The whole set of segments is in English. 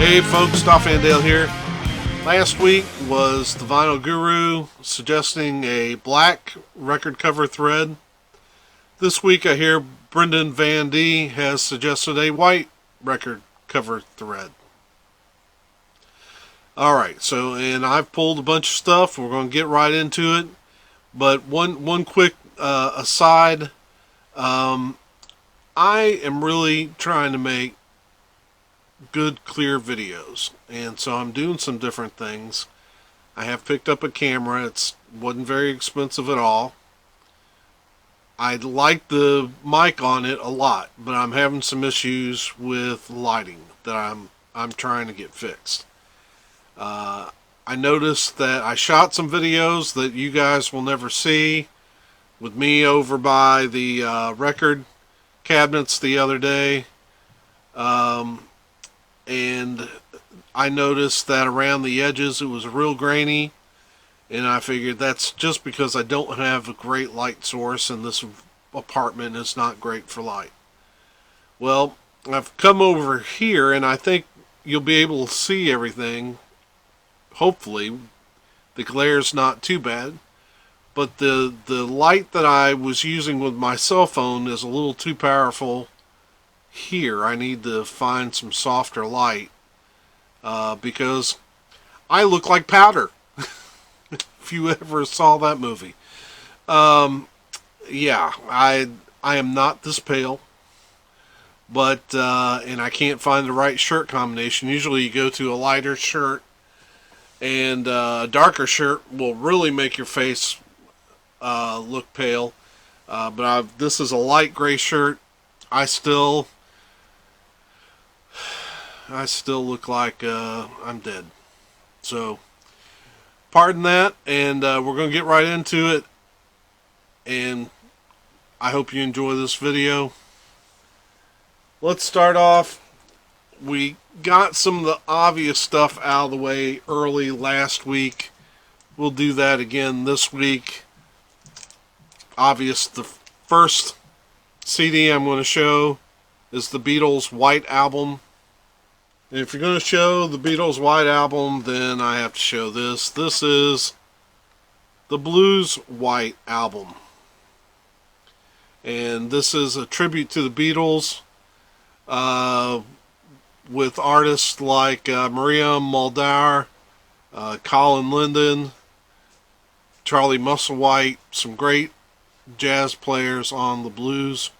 Hey folks, Doff Andale here. Last week was the Vinyl Guru suggesting a black record cover thread. This week I hear Brendan Van D has suggested a white record cover thread. Alright, and I've pulled a bunch of stuff. We're going to get right into it. But one quick aside. I am really trying to make good, clear videos. And so I'm doing some different things. I have picked up a camera. It wasn't very expensive at all. I like the mic on it a lot, but I'm having some issues with lighting that I'm trying to get fixed. I noticed that I shot some videos that you guys will never see with me over by the record cabinets the other day. And I noticed that around the edges it was real grainy, and I figured that's just because I don't have a great light source and this apartment is not great for light. Well, I've come over here and I think you'll be able to see everything. Hopefully the glare's not too bad, but the light that I was using with my cell phone is a little too powerful here. I need to find some softer light because I look like powder. If you ever saw that movie. Yeah, I am not this pale, but and I can't find the right shirt combination. Usually you go to a lighter shirt, and a darker shirt will really make your face look pale. But this is a light gray shirt. I still look like I'm dead. So, pardon that, and we're going to get right into it. And I hope you enjoy this video. Let's start off. We got some of the obvious stuff out of the way early last week. We'll do that again this week. The first CD I'm going to show is the Beatles' White Album. And if you're going to show the Beatles' White Album, then I have to show this. This is the Blues' White Album. And this is a tribute to the Beatles with artists like Maria Muldaur, Colin Linden, Charlie Musselwhite, some great jazz players on the Blues'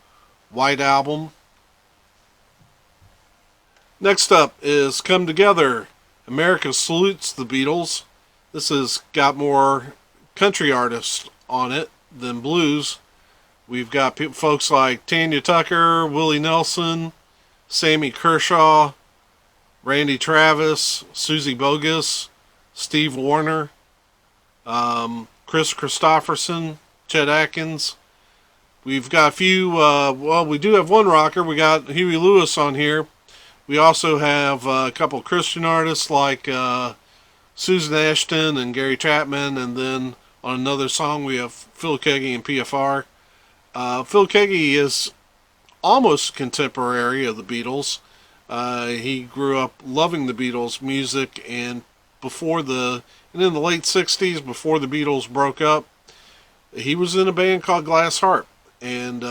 White Album. Next up is Come Together, America Salutes the Beatles. This has got more country artists on it than blues. We've got folks like Tanya Tucker, Willie Nelson, Sammy Kershaw, Randy Travis, Susie Bogus, Steve Wariner, Chris Christopherson, Chet Atkins. We've got a few, we do have one rocker. We got Huey Lewis on here. We also have a couple of Christian artists like Susan Ashton and Gary Chapman, and then on another song we have Phil Keaggy and PFR. Phil Keaggy is almost contemporary of the Beatles. He grew up loving the Beatles music, and in the late 60s, before the Beatles broke up, he was in a band called Glass Heart, and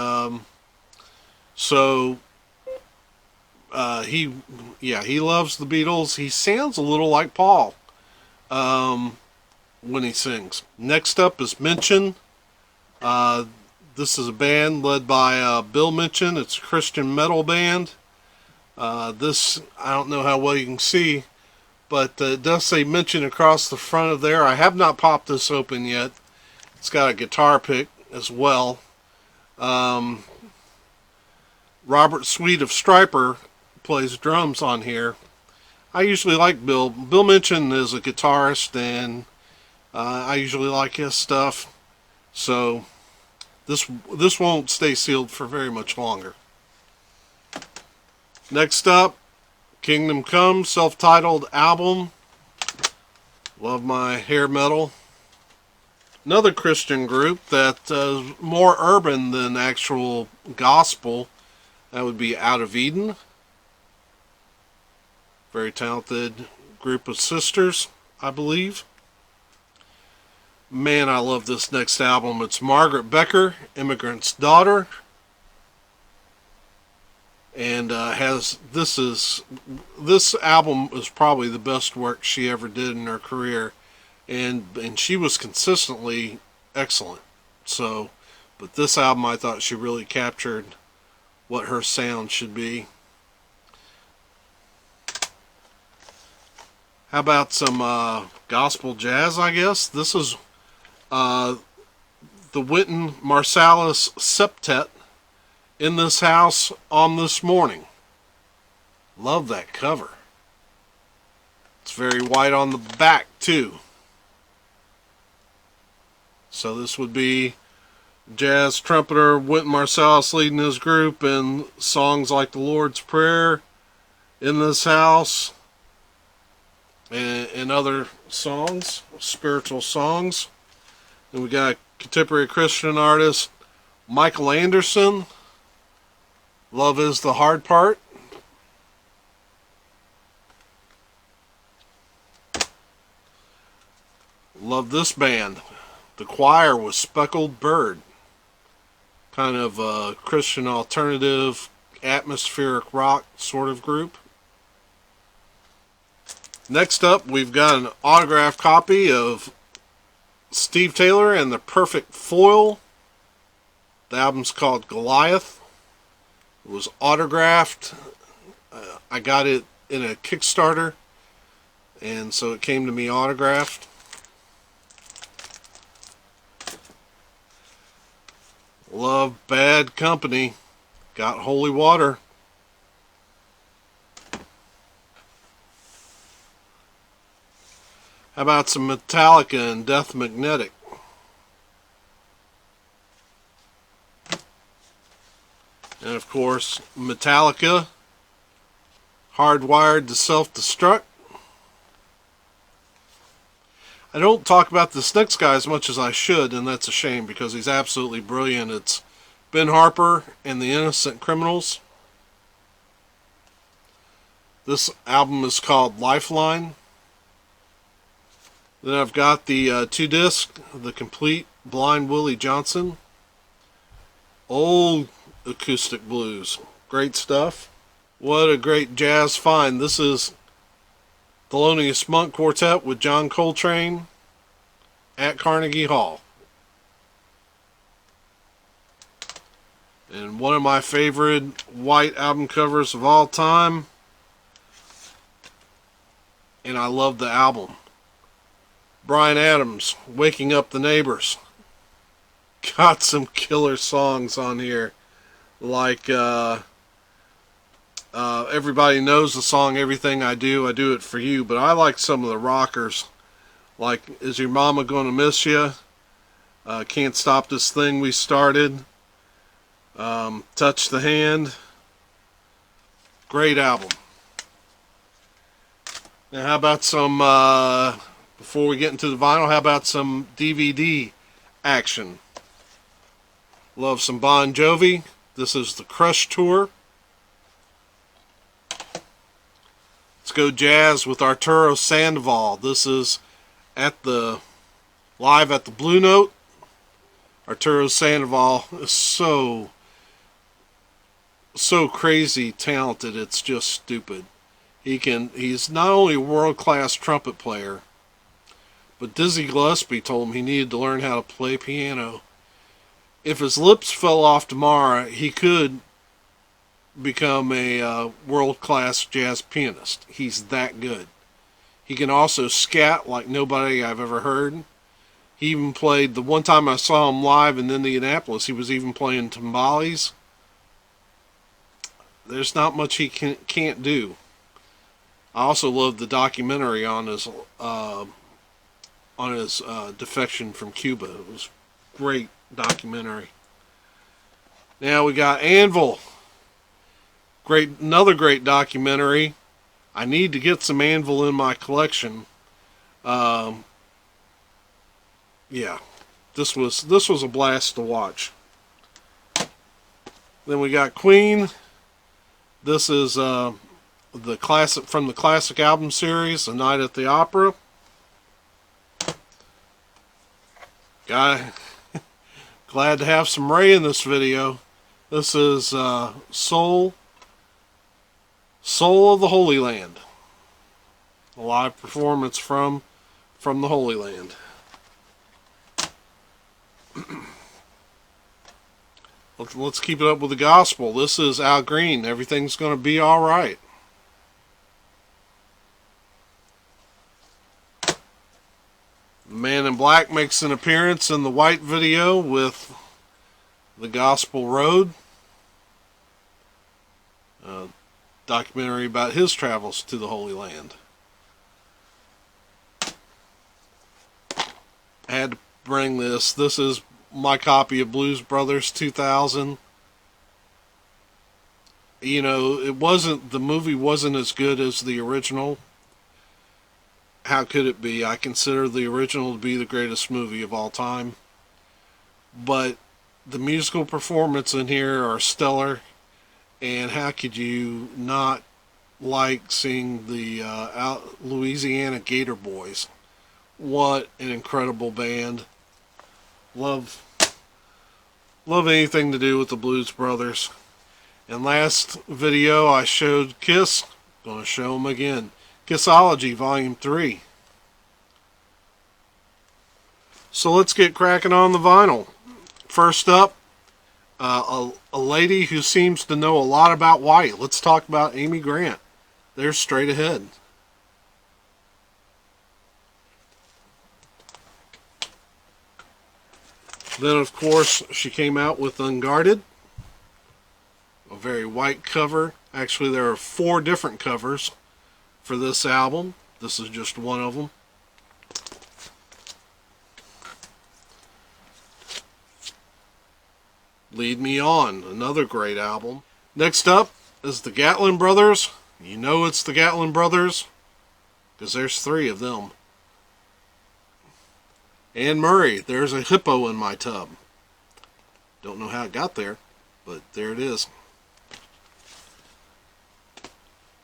he loves the Beatles. He sounds a little like Paul when he sings. Next up is Mention. This is a band led by Bill Mention. It's a Christian metal band. This, I don't know how well you can see, but it does say Mention across the front of there. I have not popped this open yet. It's got a guitar pick as well. Robert Sweet of Stryper plays drums on here. I usually like Bill. Bill Mention is a guitarist, and I usually like his stuff. So this won't stay sealed for very much longer. Next up, Kingdom Come, self-titled album. Love my hair metal. Another Christian group that is more urban than actual gospel. That would be Out of Eden. Very talented group of sisters, I believe. Man, I love this next album. It's Margaret Becker, Immigrant's Daughter. And this album is probably the best work she ever did in her career, and she was consistently excellent. So, but this album I thought she really captured what her sound should be. How about some gospel jazz, I guess? This is the Wynton Marsalis Septet, In This House on This Morning. Love that cover. It's very white on the back, too. So this would be jazz trumpeter Wynton Marsalis leading his group in songs like The Lord's Prayer, In This House, and other songs, spiritual songs. And we got a contemporary Christian artist, Michael Anderson, Love Is the Hard Part. Love this band. The Choir with Speckled Bird. Kind of a Christian alternative, atmospheric rock sort of group. Next up, we've got an autographed copy of Steve Taylor and the Perfect Foil. The album's called Goliath. It was autographed. I got it in a Kickstarter, and so it came to me autographed. Love Bad Company. Got Holy Water. How about some Metallica and Death Magnetic? And of course, Metallica, Hardwired to Self-Destruct. I don't talk about this next guy as much as I should, and that's a shame because he's absolutely brilliant. It's Ben Harper and the Innocent Criminals. This album is called Lifeline. Then I've got the 2-disc, The Complete Blind Willie Johnson. Old acoustic blues. Great stuff. What a great jazz find. This is Thelonious Monk Quartet with John Coltrane at Carnegie Hall. And one of my favorite white album covers of all time. And I love the album. Bryan Adams, Waking Up the Neighbors. Got some killer songs on here. Like, everybody knows the song Everything I Do It For You. But I like some of the rockers. Like, Is Your Mama Gonna Miss You? Can't Stop This Thing We Started. Touch the Hand. Great album. Now, how about some... before we get into the vinyl, how about some DVD action? Love some Bon Jovi. This is the Crush Tour. Let's go jazz with Arturo Sandoval. This is live at the Blue Note. Arturo Sandoval is so crazy talented, it's just stupid. He's not only a world-class trumpet player, but Dizzy Gillespie told him he needed to learn how to play piano. If his lips fell off tomorrow, he could become a world-class jazz pianist. He's that good. He can also scat like nobody I've ever heard. He even played, the one time I saw him live in Indianapolis, he was even playing timbales. There's not much he can't do. I also love the documentary on his defection from Cuba. It was a great documentary. Now we got Anvil. Another great documentary. I need to get some Anvil in my collection. Yeah, this was a blast to watch. Then we got Queen. This is the classic from the classic album series, A Night at the Opera. Glad to have some Ray in this video. This is Soul of the Holy Land. A live performance from the Holy Land. Let's keep it up with the gospel. This is Al Green. Everything's going to be all right. The Man in Black makes an appearance in the white video with the Gospel Road. A documentary about his travels to the Holy Land. I had to bring this. This is my copy of Blues Brothers 2000. You know, the movie wasn't as good as the original. How could it be? I consider the original to be the greatest movie of all time. But the musical performances in here are stellar. And how could you not like seeing the Louisiana Gator Boys? What an incredible band. Love anything to do with the Blues Brothers. And last video I showed Kiss. Gonna show them again. Kissology Volume 3. So let's get cracking on the vinyl. First up, a lady who seems to know a lot about White. Let's talk about Amy Grant. They're straight ahead. Then, of course, she came out with Unguarded. A very white cover. Actually, there are 4 different covers for this album. This is just one of them. Lead Me On, another great album. Next up is the Gatlin Brothers. You know it's the Gatlin Brothers because there's 3 of them. Anne Murray, There's a Hippo in My Tub. Don't know how it got there, but there it is.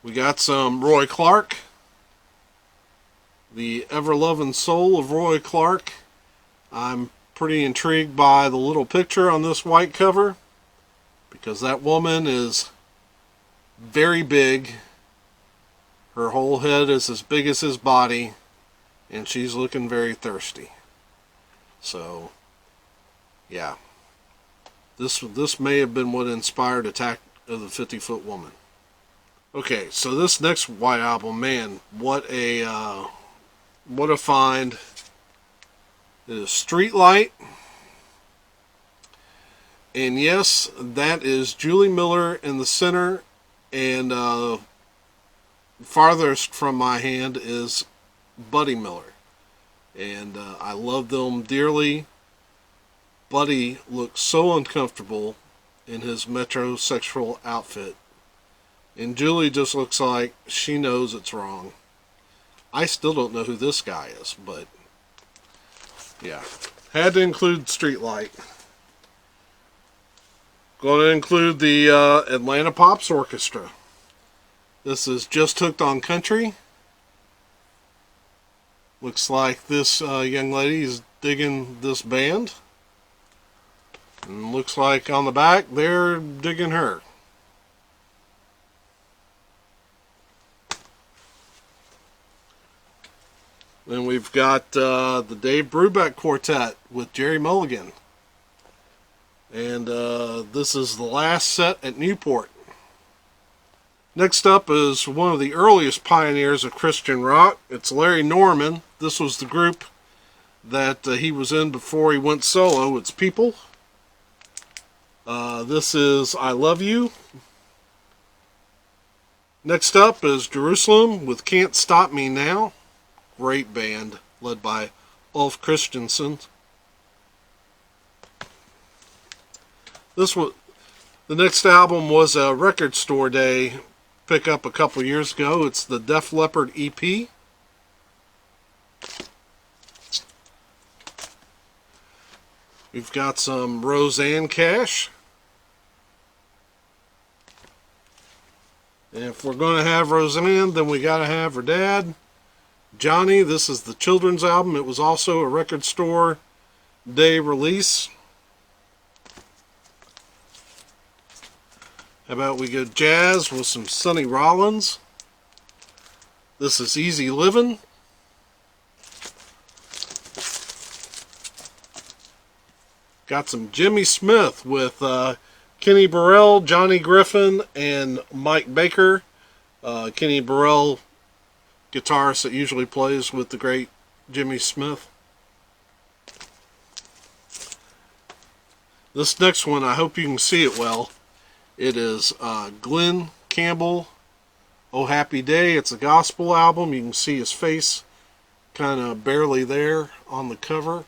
We got some Roy Clark. The Ever-Loving Soul of Roy Clark. I'm pretty intrigued by the little picture on this white cover because that woman is very big. Her whole head is as big as his body, and she's looking very thirsty. So, yeah. This may have been what inspired Attack of the 50-Foot Woman. Okay, so this next White album, man, what a find. It is Streetlight. And yes, that is Julie Miller in the center, and farthest from my hand is Buddy Miller. And I love them dearly. Buddy looks so uncomfortable in his metrosexual outfit. And Julie just looks like she knows it's wrong. I still don't know who this guy is, but yeah. Had to include Streetlight. Going to include the Atlanta Pops Orchestra. This is Just Hooked on Country. Looks like this young lady is digging this band. And looks like on the back they're digging her. Then we've got the Dave Brubeck Quartet with Jerry Mulligan. And this is the last set at Newport. Next up is one of the earliest pioneers of Christian rock. It's Larry Norman. This was the group that he was in before he went solo. It's People. This is I Love You. Next up is Jerusalem with Can't Stop Me Now. Great band led by Ulf Christensen. The next album was a Record Store Day pickup a couple years ago. It's the Def Leppard EP. We've got some Roseanne Cash. And if we're going to have Roseanne, then we got to have her dad, Johnny. This is the children's album. It was also a record store day release. How about we go jazz with some Sonny Rollins? This is Easy Livin'. Got some Jimmy Smith with Kenny Burrell, Johnny Griffin, and Mike Baker. Kenny Burrell, guitarist that usually plays with the great Jimmy Smith. This next one, I hope you can see it well. It is Glenn Campbell, Oh Happy Day. It's a gospel album. You can see his face kind of barely there on the cover.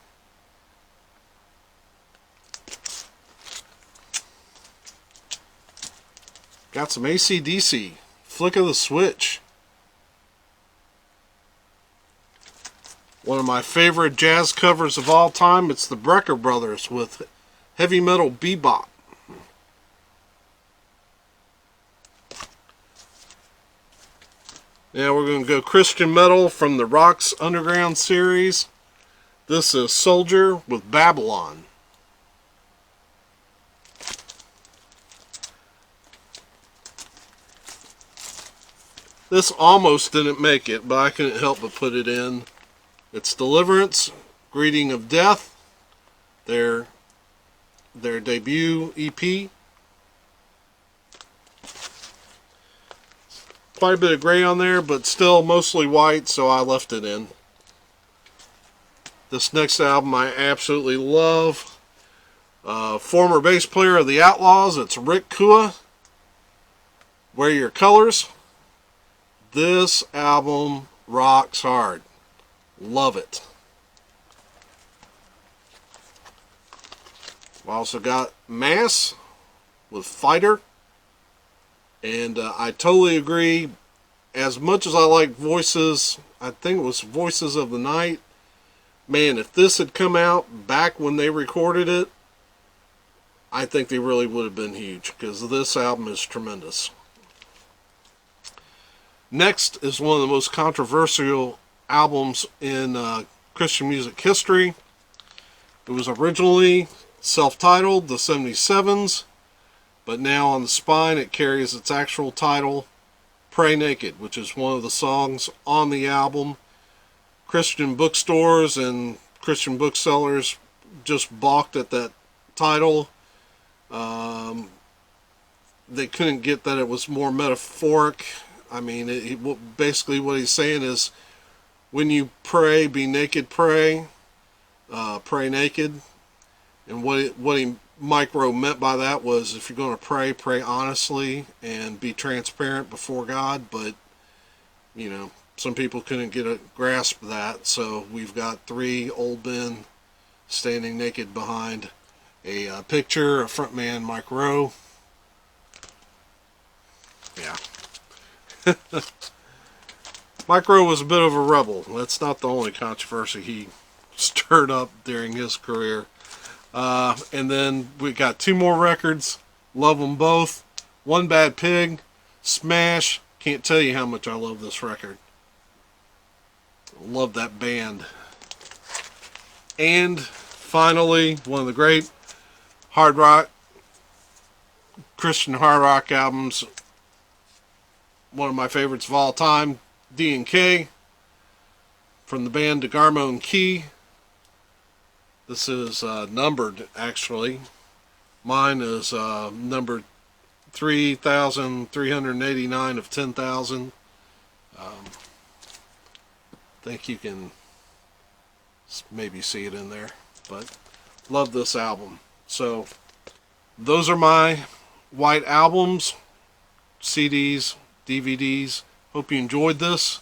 Got some AC/DC, Flick of the Switch. One of my favorite jazz covers of all time. It's the Brecker Brothers with Heavy Metal Bebop. Now we're going to go Christian metal from the Rocks Underground series. This is Soldier with Babylon. This almost didn't make it, but I couldn't help but put it in. It's Deliverance, Greeting of Death, their debut EP. Quite a bit of gray on there, but still mostly white, so I left it in. This next album I absolutely love. Former bass player of the Outlaws, it's Rick Kua. Wear Your Colors. This album rocks hard. Love it. We also got Mass with Fighter. And I totally agree. As much as I like Voices, I think it was Voices of the Night. Man, if this had come out back when they recorded it, I think they really would have been huge, because this album is tremendous. Next is one of the most controversial albums in Christian music history. It was originally self-titled, The 77s, but now on the spine it carries its actual title, Pray Naked, which is one of the songs on the album. Christian bookstores and Christian booksellers just balked at that title. They couldn't get that it was more metaphoric. I mean, basically what he's saying is, when you pray, be naked, pray. Pray naked. And what Mike Rowe meant by that was, if you're going to pray, pray honestly and be transparent before God. But, you know, some people couldn't get a grasp of that. So we've got three old men standing naked behind a picture, a front man, Mike Rowe. Yeah. Mike Rowe was a bit of a rebel. That's not the only controversy he stirred up during his career. And then we got two more records. Love them both. One Bad Pig, smash. Can't tell you how much I love this record. Love that band. And finally, one of the great hard rock, Christian hard rock albums, one of my favorites of all time, D&K, from the band DeGarmo and Key. This is numbered, actually. Mine is numbered 3,389 of 10,000. Think you can maybe see it in there, but love this album. So those are my white albums, CDs, DVDs. Hope you enjoyed this.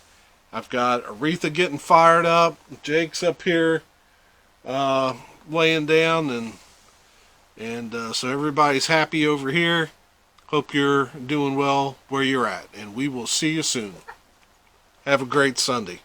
I've got Aretha getting fired up. Jake's up here laying down, and so everybody's happy over here. Hope you're doing well where you're at, and we will see you soon. Have a great Sunday.